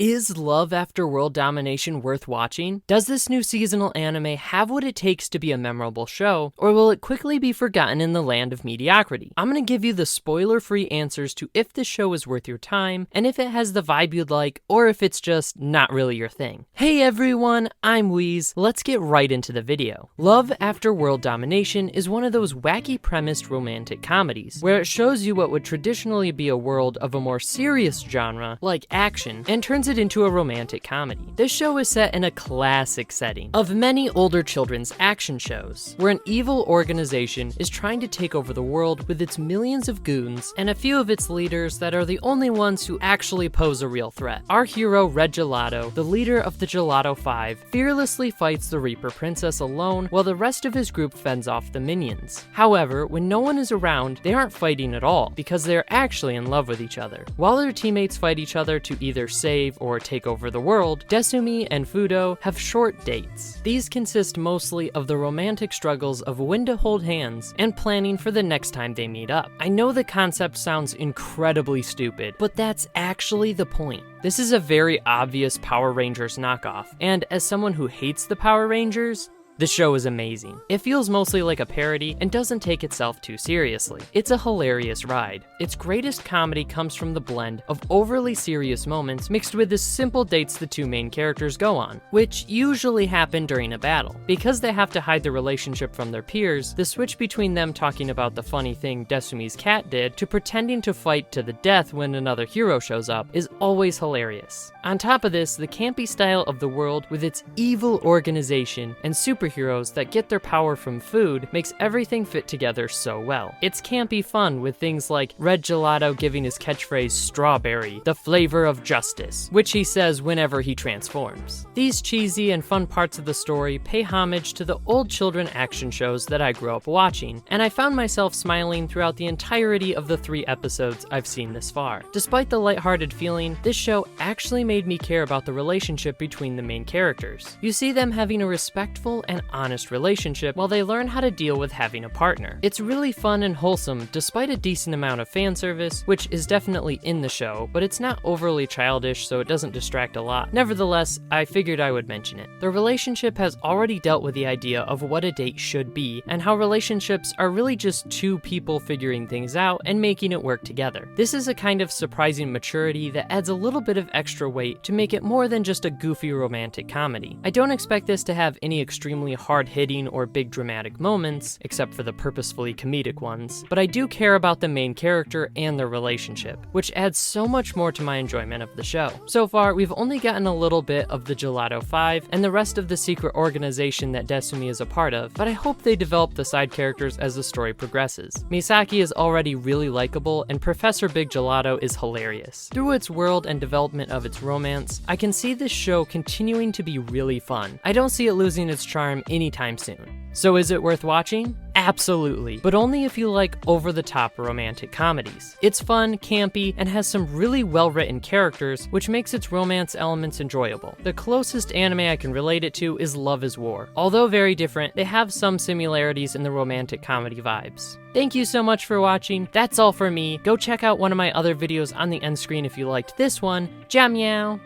Is Love After World Domination worth watching? Does this new seasonal anime have what it takes to be a memorable show, or will it quickly be forgotten in the land of mediocrity? I'm gonna give you the spoiler-free answers to if this show is worth your time, and if it has the vibe you'd like, or if it's just not really your thing. Hey everyone, I'm Wheeze. Let's get right into the video. Love After World Domination is one of those wacky-premised romantic comedies, where it shows you what would traditionally be a world of a more serious genre, like action, and turns it into a romantic comedy. This show is set in a classic setting of many older children's action shows, where an evil organization is trying to take over the world with its millions of goons and a few of its leaders that are the only ones who actually pose a real threat. Our hero, Red Gelato, the leader of the Gelato 5, fearlessly fights the Reaper Princess alone while the rest of his group fends off the minions. However, when no one is around, they aren't fighting at all because they're actually in love with each other. While their teammates fight each other to either save or take over the world, Desumi and Fudo have short dates. These consist mostly of the romantic struggles of when to hold hands and planning for the next time they meet up. I know the concept sounds incredibly stupid, but that's actually the point. This is a very obvious Power Rangers knockoff, and as someone who hates the Power Rangers, the show is amazing. It feels mostly like a parody and doesn't take itself too seriously. It's a hilarious ride. Its greatest comedy comes from the blend of overly serious moments mixed with the simple dates the two main characters go on, which usually happen during a battle. Because they have to hide the relationship from their peers, the switch between them talking about the funny thing Desumi's cat did to pretending to fight to the death when another hero shows up is always hilarious. On top of this, the campy style of the world with its evil organization and superheroes that get their power from food makes everything fit together so well. It's campy fun with things like Red Gelato giving his catchphrase "strawberry, the flavor of justice," which he says whenever he transforms. These cheesy and fun parts of the story pay homage to the old children action shows that I grew up watching, and I found myself smiling throughout the entirety of the 3 episodes I've seen this far. Despite the lighthearted feeling, this show actually made me care about the relationship between the main characters. You see them having a respectful and honest relationship while they learn how to deal with having a partner. It's really fun and wholesome despite a decent amount of fan service, which is definitely in the show, but it's not overly childish so it doesn't distract a lot. Nevertheless, I figured I would mention it. The relationship has already dealt with the idea of what a date should be and how relationships are really just two people figuring things out and making it work together. This is a kind of surprising maturity that adds a little bit of extra weight to make it more than just a goofy romantic comedy. I don't expect this to have any extremely hard-hitting or big dramatic moments, except for the purposefully comedic ones, but I do care about the main character and their relationship, which adds so much more to my enjoyment of the show. So far, we've only gotten a little bit of the Gelato 5 and the rest of the secret organization that Desumi is a part of, but I hope they develop the side characters as the story progresses. Misaki is already really likable, and Professor Big Gelato is hilarious. Through its world and development of its romance, I can see this show continuing to be really fun. I don't see it losing its charm anytime soon. So is it worth watching? Absolutely, but only if you like over-the-top romantic comedies. It's fun, campy, and has some really well-written characters, which makes its romance elements enjoyable. The closest anime I can relate it to is Love is War. Although very different, they have some similarities in the romantic comedy vibes. Thank you so much for watching. That's all for me. Go check out one of my other videos on the end screen if you liked this one. Jam meow!